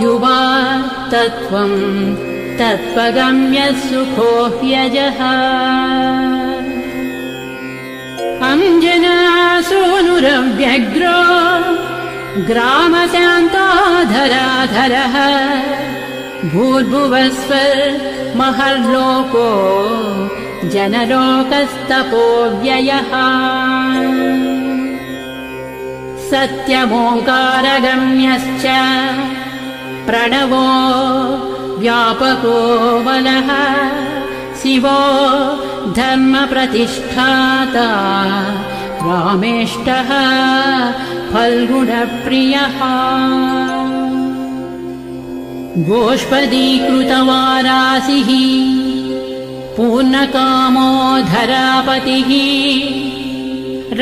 युवा तत्त्वं तत्त्वगम्यः सुखो ह्यजः अंजनासूनुरव्यग्रो ग्रामशान्ताधराधरः भूर्भुवस्वर्महर्लोको जनलोकस्तपोव्ययः सत्यमोङ्कारगम्यश्च प्रणवो व्यापको वलः शिवो धर्मप्रतिष्ठाता रामेष्टः फल्गुणप्रियः गोष्पदीकृतवारासिः पूर्णकामो धरापतिः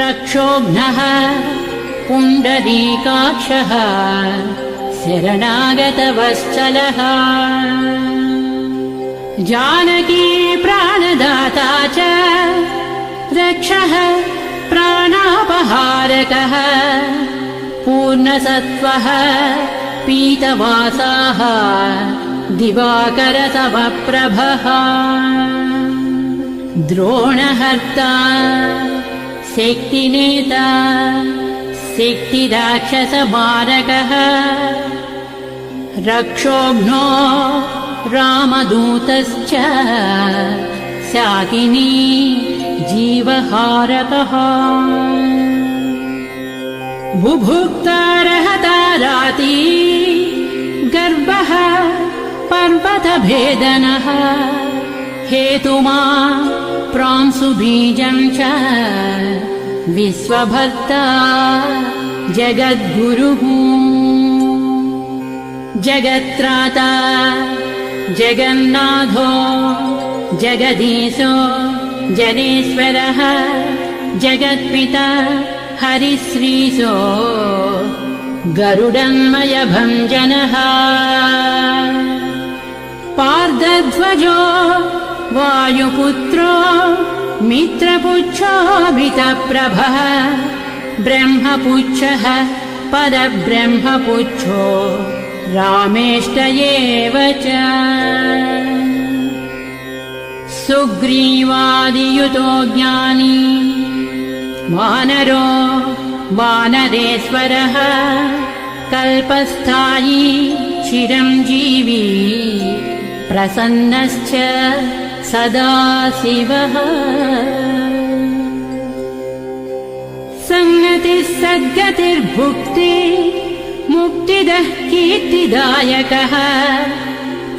रक्षोघ्नः पुण्डरीकाक्षः शरणागतवत्सलः जानकी प्राणदाता च रक्षः प्राणापहारकः पूर्णसत्त्वः पीतवासाः दिवाकरतमप्रभः द्रोणहर्ता शक्तिनेता शक्तिराक्षसमारकः रक्षोघ्नो रामदूतश्च शाकिनी जीवहारकः बुभुक्तारहताराती गर्भः पर्वतभेदनः हेतुमा प्रांशुबीजं च विश्वभर्ता जगद्गुरुः जगत्राता जगन्नाथो जगदीशो जनेश्वरः जगत्पिता हरिश्रीशो गरुडन्मयभञ्जनः पार्दध्वजो वायुपुत्रो मित्रपुच्छोऽभितप्रभः ब्रह्मपुच्छः परब्रह्मपुच्छो रामेष्ट एव च सुग्रीवादियुतो ज्ञानी वानरो वानरेश्वरः कल्पस्थायी चिरञ्जीवी प्रसन्नश्च सदा शिवः संगतिः सद्गतिर्भुक्ति मुक्तिदः कीर्तिदायकः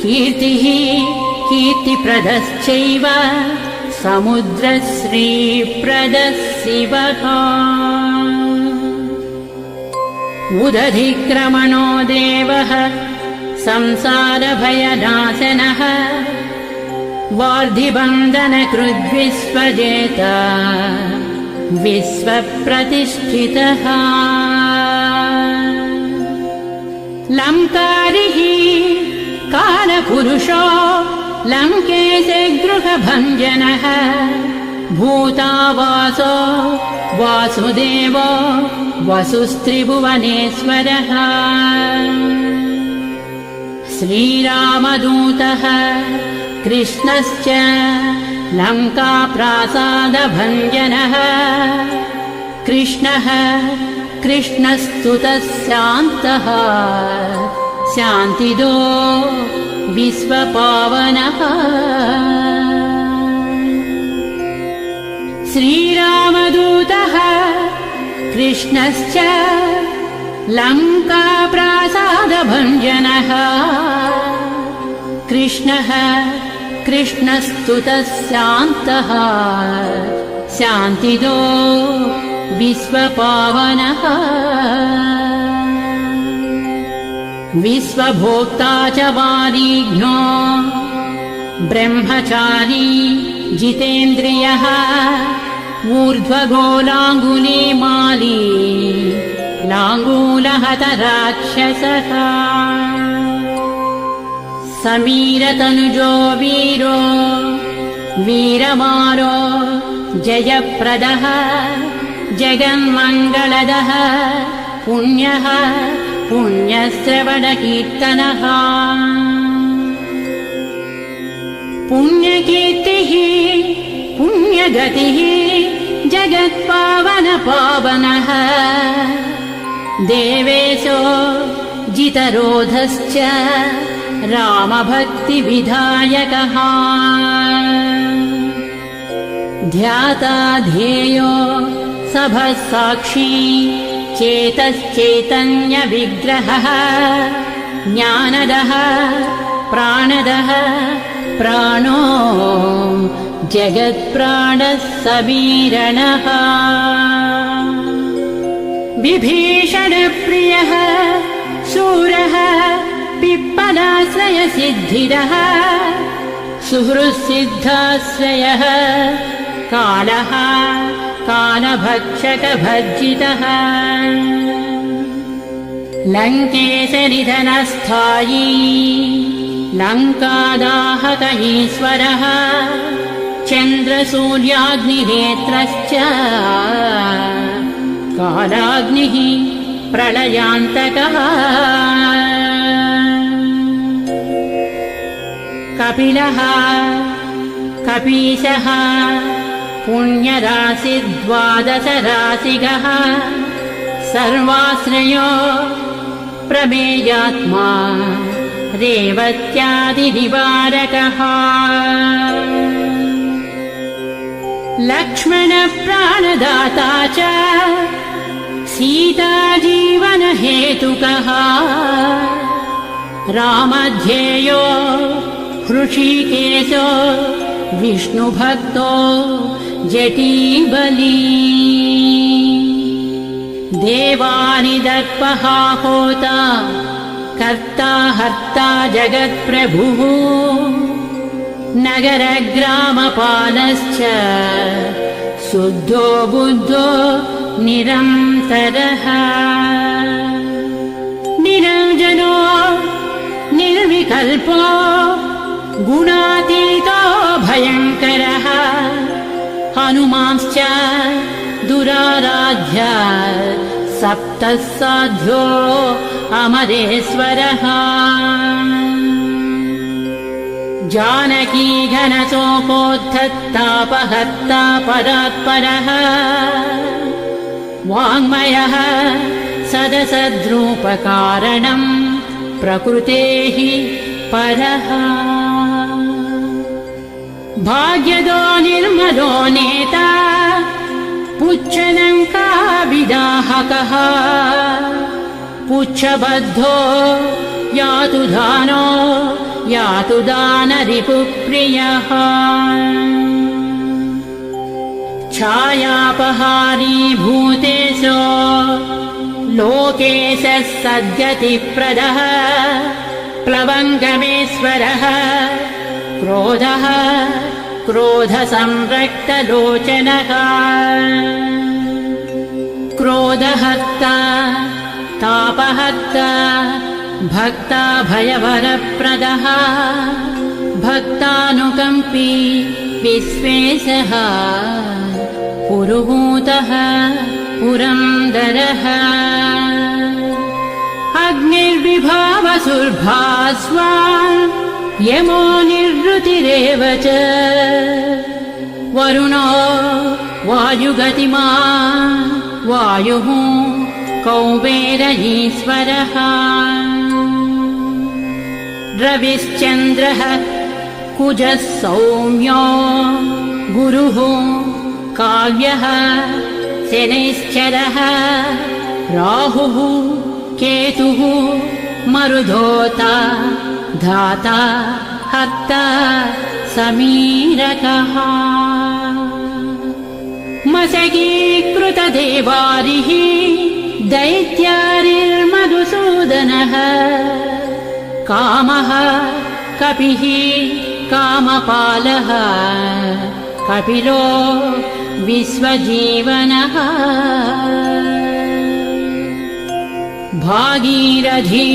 कीर्तिः कीर्तिप्रदश्चैव समुद्रश्रीप्रदः शिवः उदधिक्रमणो देवः संसारभयनाशनः वार्धिबन्धनकृद्विश्वजेता विश्वप्रतिष्ठितः लङ्कारिः कालपुरुषो लङ्केशे गृहभञ्जनः भूतावासो वासुदेवो वसुस्त्रिभुवनेश्वरः श्रीरामदूतः कृष्णश्च लङ्काप्रासादभञ्जनः कृष्णः कृष्णस्तुतः शान्तः शान्तिदो विश्वपावनः श्रीरामदूतः कृष्णश्च लङ्काप्रासादभञ्जनः कृष्णः कृष्णस्तुतः शान्तः शान्तिदो विश्वपावनः विश्वभोक्ता च वारिघ्नो ब्रह्मचारी जितेन्द्रियः ऊर्ध्वगोलाङ्गुलीमाली लाङ्गूलहतराक्षसः समीरतनुजो वीरो वीरमारो जयप्रदः जगन्मङ्गलदः पुण्यः पुण्यश्रवणकीर्तनः पुण्यकीर्तिः पुण्यगतिः जगत्पावनपावनः देवेशो जितरोधश्च रामभक्तिविधायकः ध्याता ध्येयो सभसाक्षी चेतश्चैतन्यविग्रहः ज्ञानदः प्राणदः प्राणो जगत्प्राणः समीरणः विभीषणप्रियः शूरः पिप्पलाश्रयसिद्धिरः सुहृत्सिद्धाश्रयः कालः कालभक्षकभर्जितः लङ्केशनिधनस्थायी लङ्कादाहक ईश्वरः चन्द्रसूर्याग्निनेत्रश्च कालाग्निः प्रलयान्तकः कपिलः कपीशः पुण्यराशिद्वादशराशिगः सर्वाश्रयो प्रमेयात्मा रेवत्यादिनिवारकः लक्ष्मणप्राणदाता च सीताजीवनहेतुकः रामध्येयो हृषीकेशो विष्णुभक्तो जटीबली देवानिदर्पः होता कर्ता हर्ता जगत्प्रभुः नगरग्रामपालश्च शुद्धो बुद्धो निरन्तरः निरञ्जनो निर्विकल्पो गुणातीतो भयङ्करः हनुमांश्च दुराराध्य सप्तः साध्यो अमरेश्वरः जानकी घनशोकोद्धतापहर्ता परात्परः वाङ्मयः सदसद्रूपकारणम् प्रकृतेः परः भाग्यदो निर्मलो नेता पुच्छलङ्काविदाहकः पुच्छबद्धो यातु दानो यातु दानरिपुप्रियः छायापहारी भूतेशो लोकेशः सद्गतिप्रदः प्लवङ्गमेश्वरः क्रोधः क्रोधसंरक्तलोचनः क्रोधहर्ता तापहर्ता भक्ता भयवरप्रदः भक्तानुकम्पी विश्वेशः पुरुहूतः पुरन्दरः अग्निर्विभावसुर्भास्वान् यमो निर्वृतिरेव च वरुणो वायुगतिमान् वायुः कौबेर ईश्वरः रविश्चन्द्रः कुजः सौम्यो गुरुः काव्यः शनैश्चरः राहुः केतुः मरुधोता धाता हर्ता समीरकः मशकीकृतदेवारिः दैत्यारिर्मधुसूदनः कामः कपिः कामपालः कपिलो विश्वजीवनः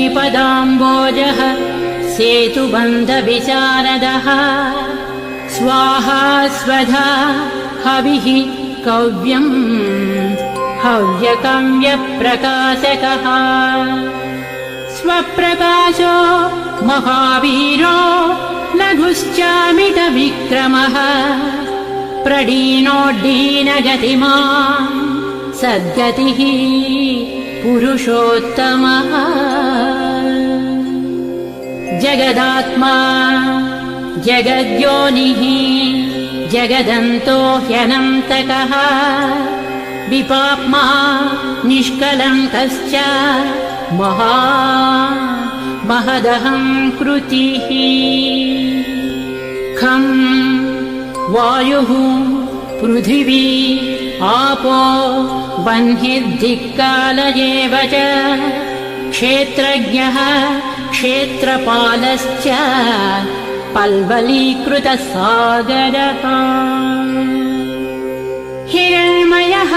भागीरथीपदाम्बोजः सेतुबन्धविशारदः स्वाहा स्वधा हविः कव्यम् हव्यकव्यप्रकाशकः स्वप्रकाशो महावीरो लघुश्चामितविक्रमः प्रडीनोड्डीनगतिमान् सद्गतिः पुरुषोत्तमः जगदात्मा जगद्योनिः जगदन्तो ह्यनन्तकः विपाप्मा निष्कलङ्कश्च महदहं कृतिः खं वायुः पृथिवी आपो वह्निर्दिक्कालयेव च क्षेत्रज्ञः क्षेत्रपालश्च पल्वलीकृतसागरः हिरण्मयः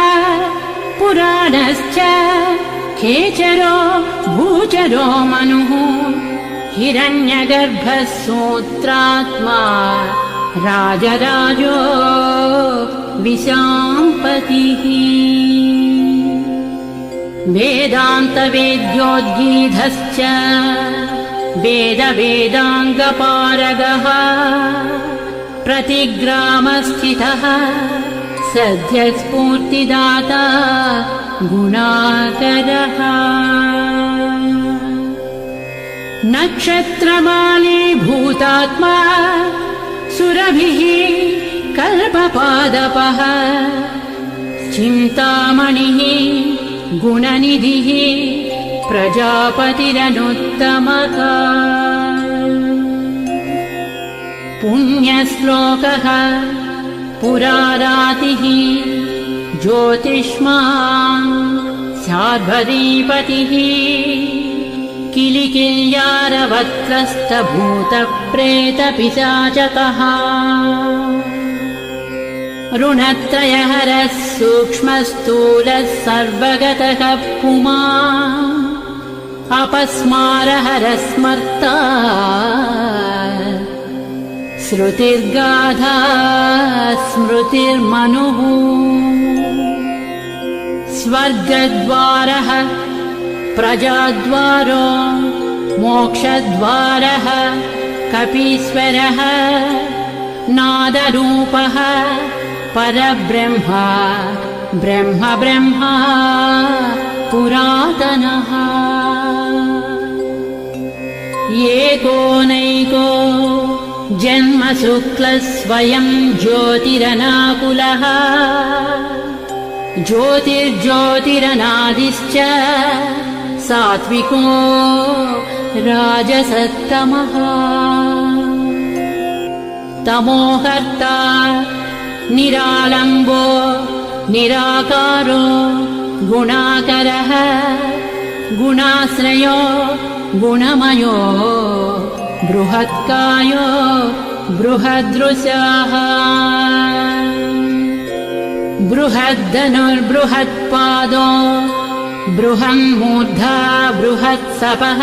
पुराणश्च खेचरो भूचरो मनुः हिरण्यगर्भः सूत्रात्मा राजराजो विशाम्पतिः वेदान्तवेद्योद्गीधश्च वेदवेदाङ्गपारगः प्रतिग्रामस्थितः सद्यस्फूर्तिदाता गुणाकरः नक्षत्रमाली भूतात्मा सुरभिः कल्पपादपः चिन्तामणिः गुणनिधिः प्रजापतिरनुत्तमः पुण्यश्लोकः पुरारातिः ज्योतिष्मान् शार्वरीपतिः किलिकिल्यारवत्रस्तभूतप्रेतपिशाचकः ऋणत्रयहरः सूक्ष्मस्थूलः सर्वगतः पुमान् अपस्मारहरः स्मर्ता श्रुतिर्गाधा स्मृतिर्मनुः स्वर्गद्वारः प्रजाद्वारो मोक्षद्वारः कपीश्वरः नादरूपः परब्रह्म ब्रह्म ब्रह्मा पुरातनः एकोनैको जन्मशुक्लः स्वयं ज्योतिरनाकुलः ज्योतिर्ज्योतिरनादिश्च सात्विको राजसत्तमः तमोहर्ता निरालम्बो निराकारो गुणाकरः गुणाश्रयो गुणमयो बृहत्कायो बृहदृशः बृहद्दनुर्बृहत्पादो बृहन्मूर्धा बृहत्सपः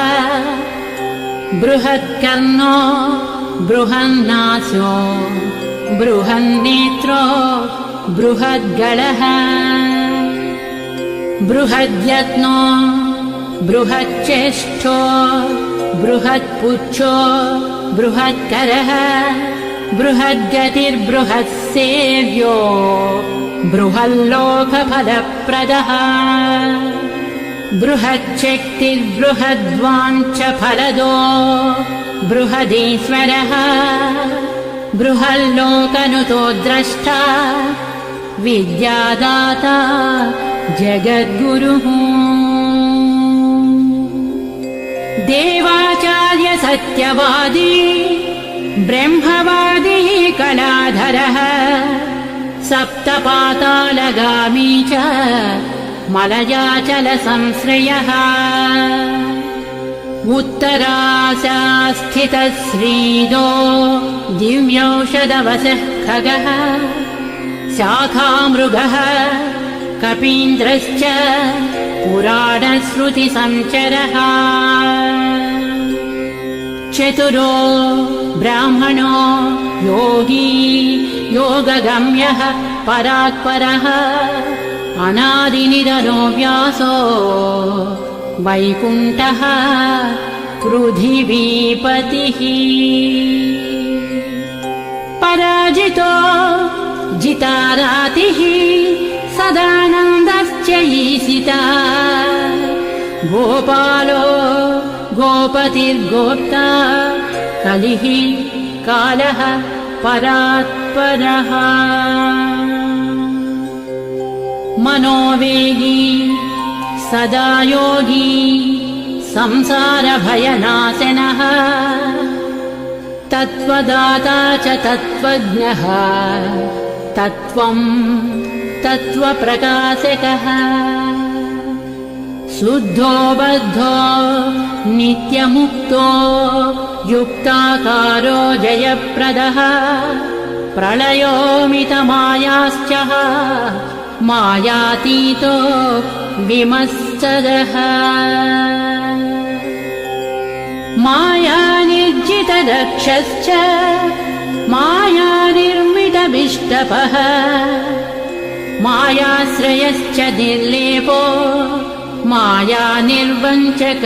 बृहत्कर्णो बृहन्नासो बृहन्नेत्रो बृहद्गळः बृहद्यत्नो बृहच्चेष्टो बृहत्पुच्छो बृहत्करः बृहद्गतिर्बृहत्सेव्यो बृहल्लोकफलप्रदः बृहच्छक्तिर्बृहद्वाञ्छफलदो बृहदीश्वरः बृहल्लोकनुतो द्रष्टा विद्यादाता जगद्गुरुः देवाचार्य सत्यवादी ब्रह्मवादी कलाधरः सप्तपातालगामी च मलयाचलसंश्रयः उत्तराशास्थितः श्रीदो दिव्यौषधवशः खगः शाखामृगः कपीन्द्रश्च पुराणश्रुतिसञ्चरः चतुरो ब्राह्मणो योगी योगगम्यः परात्परः अनादिनिधनो व्यासो वैकुण्ठः पृथिवीपतिः पराजितो जितारातिः सदानन्दश्च ईशिता गोपालो गोपतिर्गोप्ता कलिः कालः परात्परः मनोवेगी सदा योगी संसारभयनाशनः तत्त्वदाता च तत्त्वज्ञः तत्त्वं तत्त्वप्रकाशकः शुद्धो बद्धो नित्यमुक्तो युक्ताकारो जयप्रदः प्रलयोमितमायाश्च मायातीतो विमत्सरः मायानिर्जितदक्षश्च मायानिर्मितविष्टपः मायाश्रयश्च निर्लेपो मायानिर्वञ्चक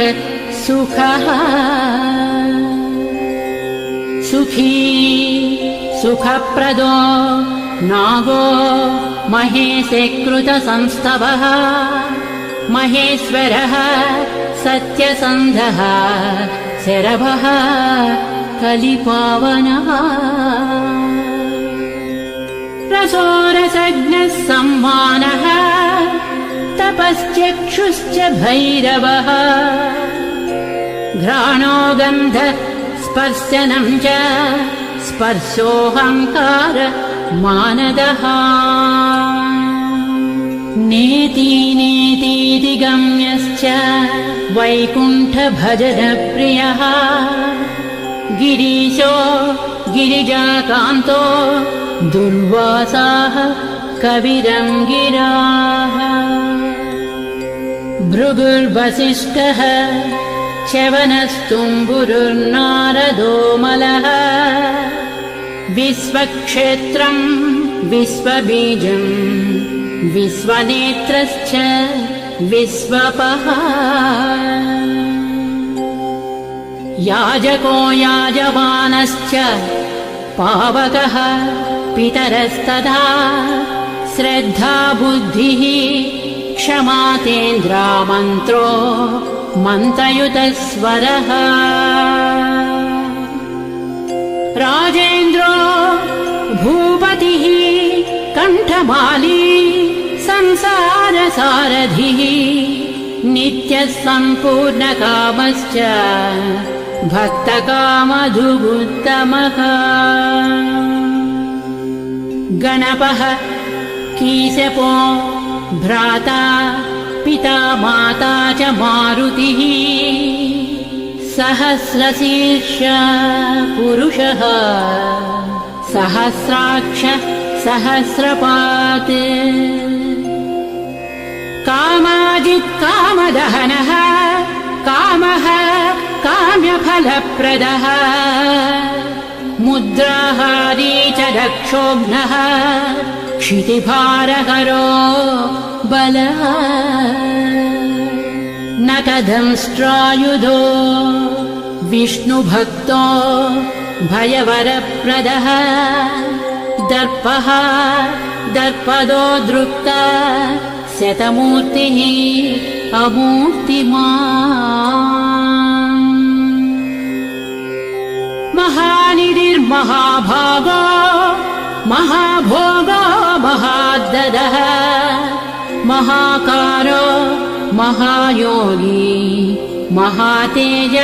सुखः सुखी सुखप्रदो नागो महेशकृतसंस्तवः महेश्वरः सत्यसन्धः शरभः कलिपावनः रसोरसज्ञः सम्मानः तपश्चक्षुश्च भैरवः घ्राणो गन्ध स्पर्शनं च स्पर्शोऽहङ्कार मानदः नेति नेतीति गम्यश्च वैकुण्ठभजनप्रियः गिरीशो गिरिजाकान्तो दुर्वासाः कविरङ्गिराः भृगुर्वसिष्ठः च्यवनस्तुम्बुरुर्नारदो मलः विश्वक्षेत्रं विश्वबीजं विश्वनेत्रश्च विश्वपः याजको याजमानश्च पावकः पितरस्तथा श्रद्धा बुद्धिः क्षमा तेन्द्रा मन्त्रो मन्त्रयुतस्वरः राजेन्द्रो भूपतिः कण्ठमाली संसारसारथिः नित्यः सम्पूर्णकामश्च भक्तकामधुगुत्तमः गणपः कीशपो भ्राता पिता माता च मारुतिः सहस्रशीर्ष पुरुषः सहस्राक्ष सहस्रपात् कामाजित् कामदहनः कामः काम्यफलप्रदः मुद्राहारी च दक्षोघ्नः क्षितिभारकरो बलः नखदंष्ट्रायुधो विष्णुभक्तो भयवरप्रदः दर्पः दर्पदो दृप्ता शतमूर्तिः अमूर्तिमान् महानिधिर्महाभागो महाभोगो महाददः महाकारो महायोगी महातेज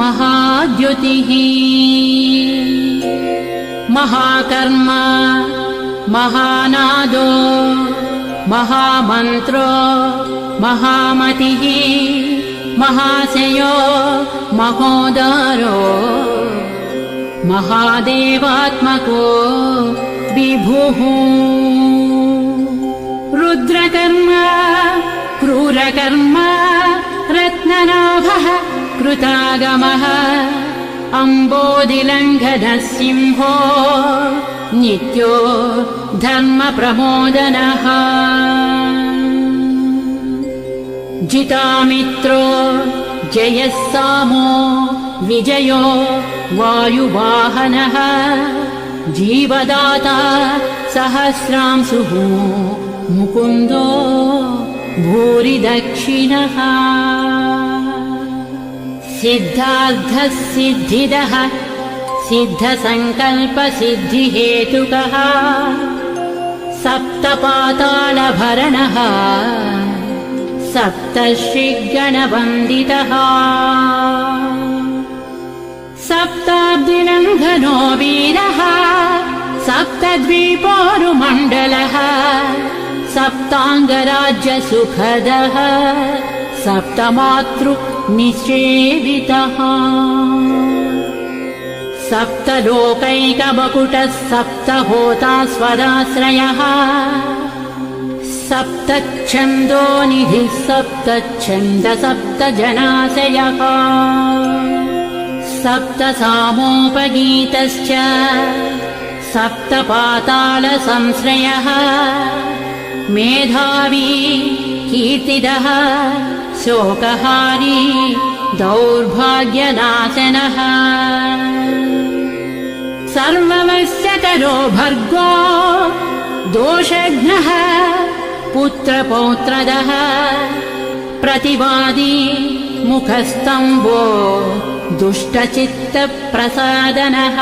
महाद्युतिः महाकर्म महानादो महामन्त्रो महामतिः महाशयो महोदरो महादेवात्मको विभुः रुद्रकर्म क्रूरकर्म रत्ननाभः कृतागमः अम्बोधिलङ्घनः सिंहो नित्यो धर्मप्रमोदनः जितामित्रो जयः सामो विजयो वायुवाहनः जीवदाता सहस्रांशुः मुकुन्दो भूरिदक्षिणः सिद्धार्थः सिद्धिदः सिद्धसङ्कल्पसिद्धिहेतुकः सप्तपातालभरणः सप्तर्षिगणवन्दितः सप्ताब्दिलङ्घनो वीरः सप्तद्वीपोरुमण्डलः सप्ताङ्गराज्यसुखदः सप्तमातृनिषेवितः सप्तलोकैकमकुटः सप्तहोतास्वदाश्रयः सप्तच्छन्दोनिधिः सप्तच्छन्दसप्तजनाशयः सप्तसामोपगीतश्च सप्तपातालसंश्रयः मेधावी कीर्तिदः शोकहारी दौर्भाग्यनाशनः सर्ववश्यकरो भर्गो दोषघ्नः पुत्रपौत्रदः प्रतिवादी मुखस्तम्भो दुष्टचित्तप्रसादनः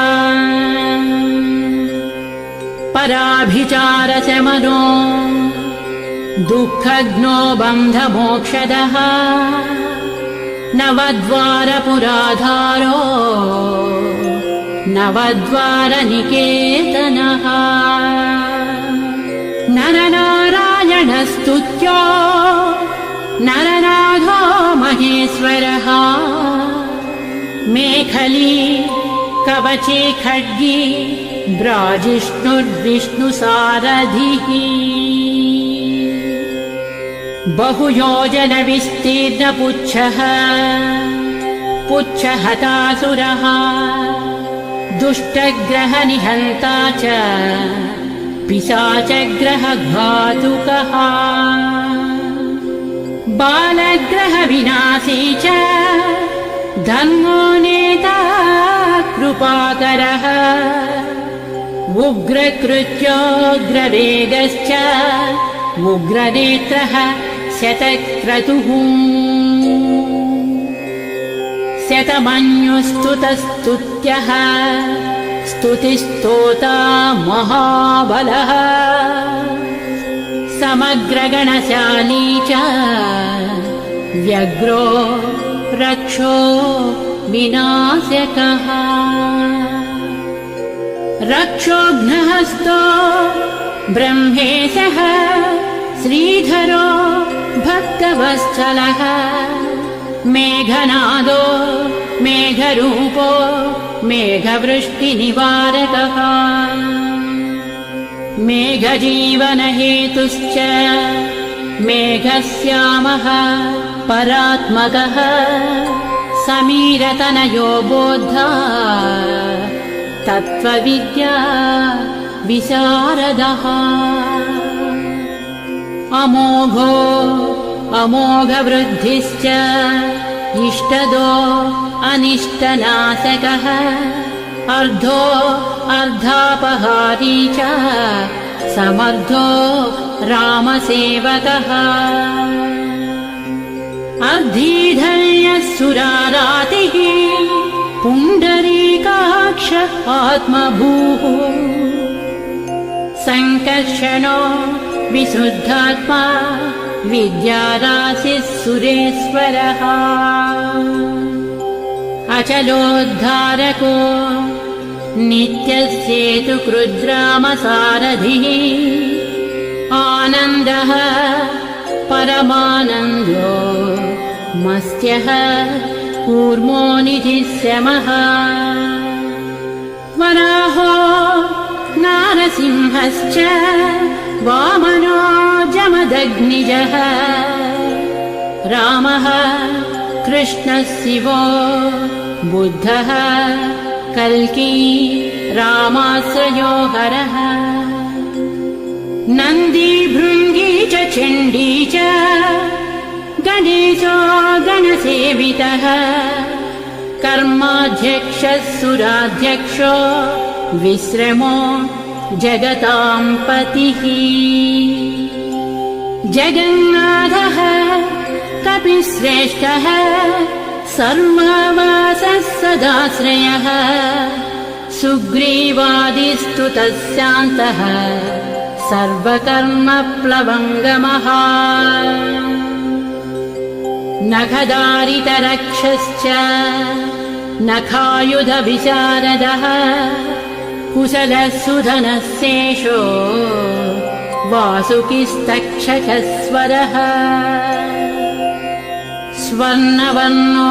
पराभिचारशमनो दुःखघ्नो बन्धमोक्षदः नवद्वारपुराधारो नवद्वारनिकेतनः नरनारायणस्तुत्यो नरनाथो महेश्वरः मेखली कवचे खड्गी ब्राजिष्णुर्विष्णुसारथिः बहुयोजनविस्तीर्णपुच्छः पुच्छहतासुरः दुष्टग्रहनिहन्ता च पिशाचग्रहघातुकः बालग्रहविनाशी च धर्मो नेता कृपाकरः उग्रकृत्योग्रवेगश्च उग्रनेत्रः शतक्रतुः शतमन्युस्तुतस्तुत्यः स्तुतिस्तोता महाबलः समग्रगणशाली च व्यग्रो रक्षो विनाशकः रक्षोघ्नहस्तो ब्रह्मेशः श्रीधरो भक्तवत्सलः मेघनादो मेघरूपो मेघवृष्टिनिवारकः मेघजीवनहेतुश्च मेघश्यामः परात्मकः समीरतनयो बोद्धा तत्त्वविद्या विशारदः अमोघो अमोघवृद्धिश्च इष्टदो अनिष्टनाशकः अर्धो अर्धापहारी च समर्थो रामसेवकः अर्धीधर्यसुरारातिः पुण्डरीकाक्ष आत्मभूः संकर्षणो विशुद्धात्मा विद्याराशिः सुरेश्वरः अचलोद्धारको नित्यस्येतु कृद्रामसारथिः आनन्दः परमानन्दो मस्त्यः कूर्मो निधिशमः वराहो नारसिंहश्च वामनो जमदग्निजः रामः कृष्णः शिवो बुद्धः कल्की रामाश्रयो हरः नन्दी भृङ्गी च चण्डी च गणेशो गणसेवितः कर्माध्यक्षः सुराध्यक्षो विश्रमो जगतां पतिः जगन्नाथः कपिश्रेष्ठः सर्ववासः सदाश्रयः सुग्रीवादिस्तुतस्यान्तः सर्वकर्मप्लवङ्गमः नखदारितरक्षश्च नखायुधविशारदः कुशलः सुधनस्येषो वासुकिस्तक्षकस्वरः स्वर्णवर्णो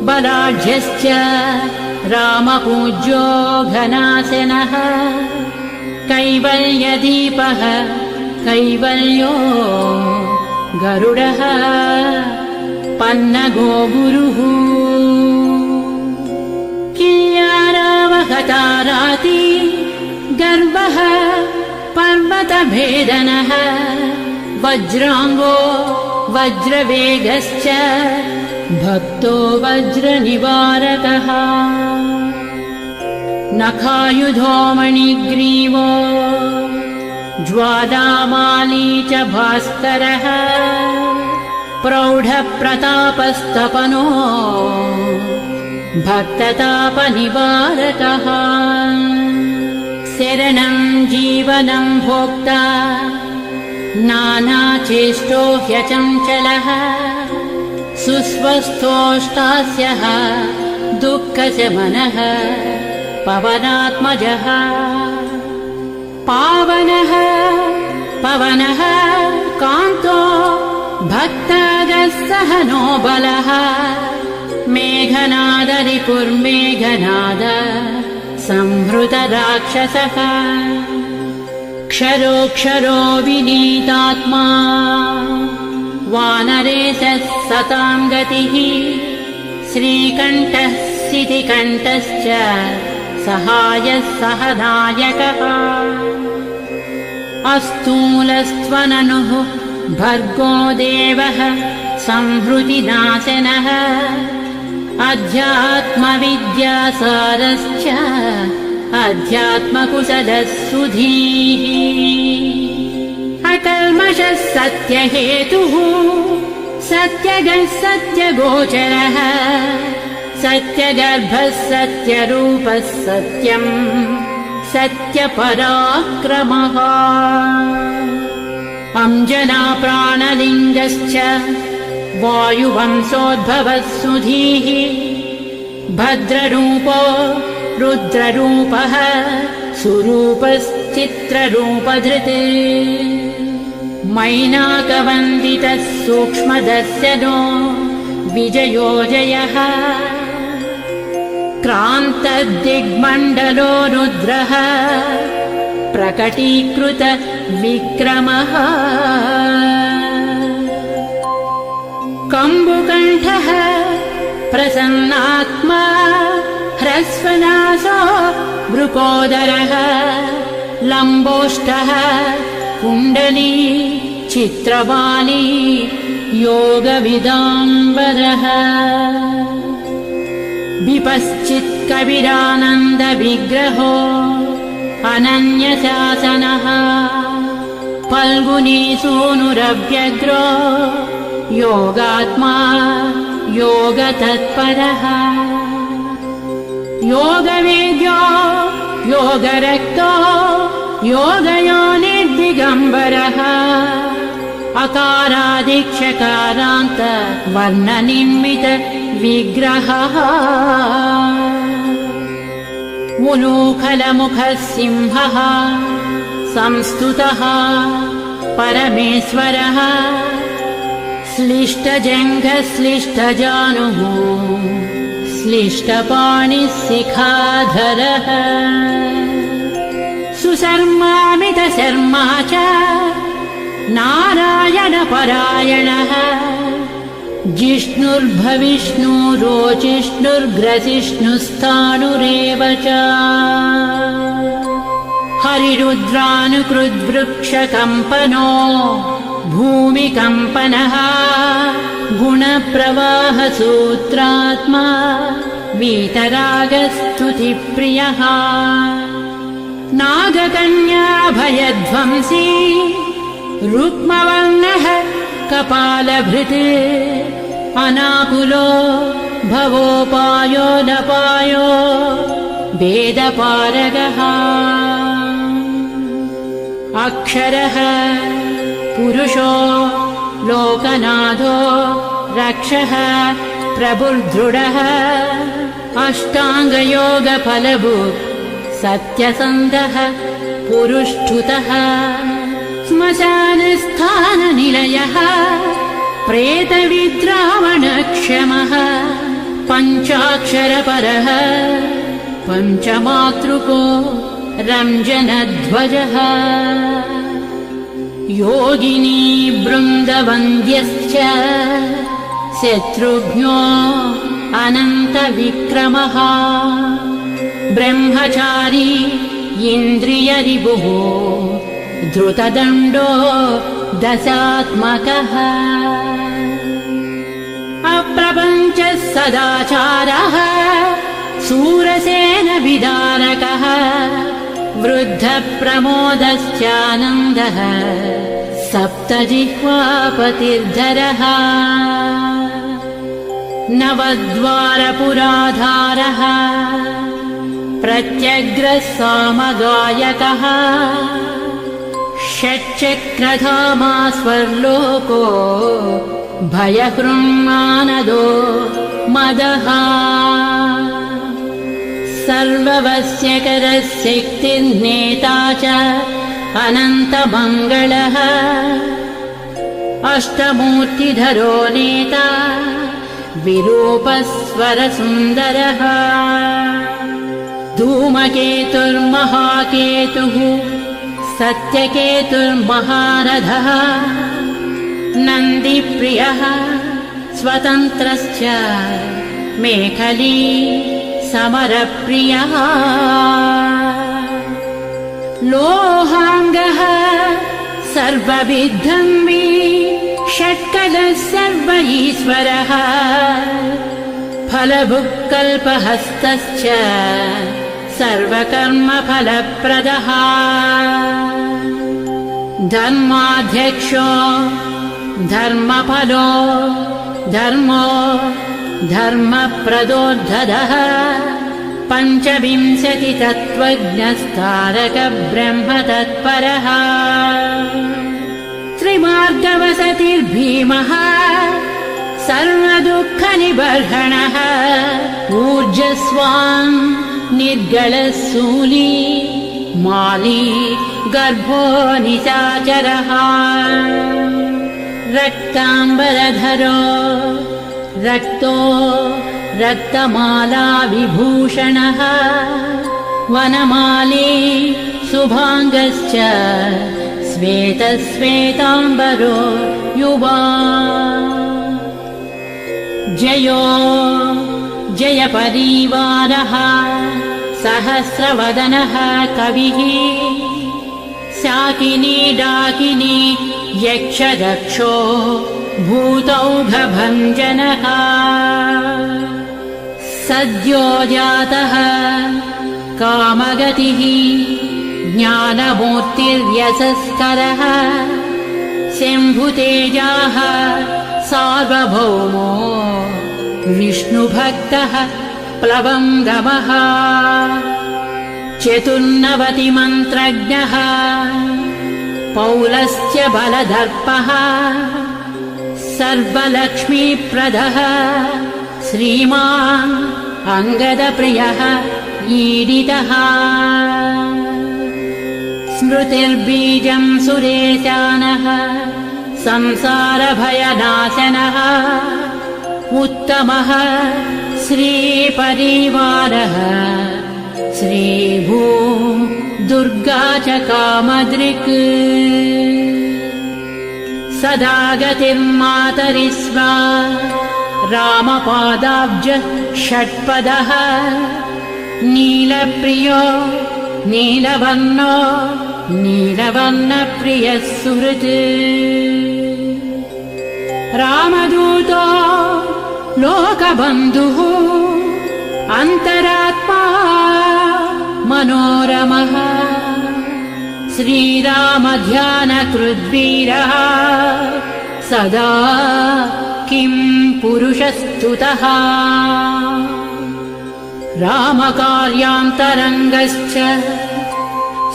बलाढ्यश्च रामपूज्यो घनाशनः कैवल्यदीपः कैवल्यो गरुडः पन्नगो गुरुः किल्यारावहताराति गर्वः पर्वतभेदनः वज्राङ्गो वज्रवेगश्च भक्तो वज्रनिवारकः नखायुधो मणिग्रीवो ज्वालामाली च भास्करः प्रौढप्रतापस्तपनो भक्ततापनिवारकः शरणं जीवनं भोक्ता नानाचेष्टो ह्यचञ्चलः सुस्वस्थोष्टास्यः दुःखशमनः पवनात्मजः पावनः पवनः कान्तो भक्तागस्सहनो बलः मेघनादरिपुर्मेघनाद संहृतराक्षसः क्षरोक्षरो विनीतात्मा वानरेशः सतां गतिः श्रीकण्ठः सितिकण्ठश्च सहायः सहनायकः अस्तूलस्त्वननुः भर्गो देवः संहृतिनाशनः अध्यात्मविद्यासारश्च अध्यात्मकुशलः सुधीः अकल्मषः सत्यहेतुः सत्यगः सत्यगोचरः सत्यगर्भः सत्यरूपः सत्यम् सत्यपराक्रमः अञ्जनाप्राणलिङ्गश्च वायुवंशोद्भवः सुधीः भद्ररूपो रुद्ररूपः सुरूपश्चित्ररूपधृत् मैनाकवन्दितः सूक्ष्मदर्शनो विजयो जयः क्रान्तदिग्मण्डलो रुद्रः प्रकटीकृत विक्रमः कम्बुकण्ठः प्रसन्नात्मा ह्रस्वनासो वृकोदरः लम्बोष्ठः कुण्डली चित्रवाली योगविदाम्बरः विपश्चित्कविरानन्दविग्रहो अनन्यशासनः फल्गुनीसूनुरव्यग्रो योगात्मा योगतत्परः योगवेद्यो योगरक्तो योगयोनिर्दिगम्बरः अकारादिक्षकारान्त वर्णनिर्मित विग्रहः उलूखलमुखः सिंहः संस्तुतः परमेश्वरः श्लिष्टजङ्घः श्लिष्टजानुः श्लिष्टपाणिः शिखाधरः सुशर्मामितशर्मा च नारायणपरायणः जिष्णुर्भविष्णुरोचिष्णुर्ग्रसिष्णुस्थाणुरेव च हरिरुद्रानुकृद्वृक्षकम्पनो भूमिकम्पनः गुणप्रवाहसूत्रात्मा वीतरागस्तुतिप्रियः नागकन्याभयध्वंसी रुक्मवर्णः कपालभृत् अनाकुलो भवोपायो नपायो वेदपारगः अक्षरः पुरुषो लोकनाथो रक्षः प्रभुर्दृढः अष्टाङ्गयोगफलभुक् सत्यसन्धः पुरुष्ठुतः श्मशानस्थाननिलयः प्रेतविद्रावणक्षमः पञ्चाक्षरपरः पञ्चमातृको रञ्जनध्वजः योगिनी बृन्दवन्द्यश्च शत्रुघ्नो अनन्तविक्रमः ब्रह्मचारी इन्द्रियरिपुः धृतदण्डो दशात्मकः अप्रपञ्चः सदाचारः शूरसेनविदारकः वृद्धप्रमोदश्चानन्दः सप्तजिह्वापतिर्धरः नवद्वारपुराधारः प्रत्यग्रः सामगायकः षट्चक्रधामा स्वर्लोको भयहृन्मानदो मदः सर्ववश्यकरः शक्तिर्नेता च अनन्तमङ्गलः अष्टमूर्तिधरो नेता विरूपस्वरसुन्दरः धूमकेतुर्महाकेतुः सत्यकेतुर्महारथः नन्दिप्रियः स्वतन्त्रश्च मेखली समरप्रियः लोहाङ्गः सर्वविद्धन्वी षट्कलः सर्व ईश्वरः फलभुक्कल्पहस्तश्च सर्वकर्मफलप्रदः धर्माध्यक्षो धर्मफलो धर्मो धर्मप्रदोद्धतः पञ्चविंशतितत्त्वज्ञस्तारकब्रह्मतत्परः त्रिमार्गवसतिर्भीमः सर्वदुःखनिबर्हणः ऊर्जस्वान् निर्गलशूली माली गर्भो निशाचरः रक्ताम्बरधरो रक्तो रक्तमाला विभूषणः वनमाली शुभाङ्गश्च श्वेतश्वेताम्बरो युवा जयो जयपरिवारः सहस्रवदनः कविः शाकिनी डाकिनी यक्षरक्षो भूतौघभञ्जनः सद्यो जातः कामगतिः ज्ञानमूर्तिर्यशस्करः शम्भुतेजाः सार्वभौमो विष्णुभक्तः प्लवङ्गमः चतुर्नवतिमन्त्रज्ञः पौलस्त्य बलदर्पः सर्वलक्ष्मीप्रदः श्रीमान् अङ्गदप्रियः ईडितः स्मृतिर्बीजं सुरेशानः संसारभयनाशनः उत्तमः श्रीपरिवारः श्रीभू दुर्गा च कामदृक् सदा गतिर्मातरिस्वा रामपादाब्ज षट्पदः नीलप्रियो नीलवर्णो नीलवर्णप्रियः सुहृत् रामदूतो लोकबन्धुः अन्तरात्मा मनोरमः श्रीरामध्यानकृद्वीरः सदा किं पुरुषस्तुतः रामकार्यान्तरङ्गश्च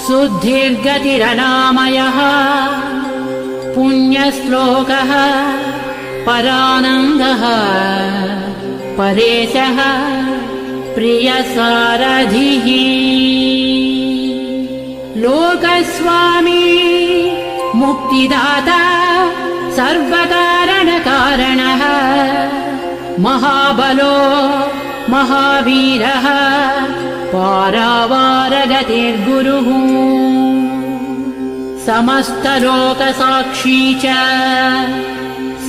शुद्धिर्गतिरनामयः पुण्यश्लोकः परानन्दः परेशः प्रियसारथिः लोकस्वामी मुक्तिदाता सर्वकारणकारणः महाबलो महावीरः पारावारगतिर्गुरुः समस्तलोकसाक्षी च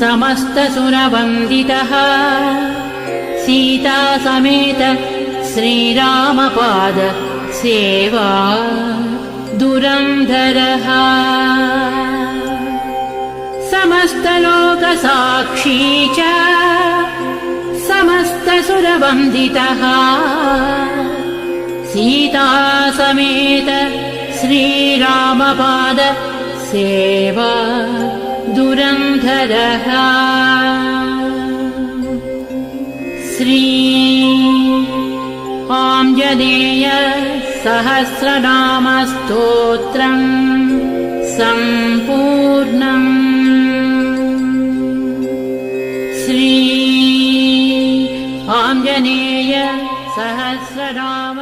समस्तसुरवन्दितः सीता समेत श्रीरामपाद सेवा दुरन्धरः समस्तलोकसाक्षी च समस्तसुरवन्दितः सीता समेत श्रीरामपाद सेवा दुरन्धरः श्री आञ्जनेय सहस्रनामस्तोत्रम् सम्पूर्णम् श्री आञ्जनेय सहस्रनाम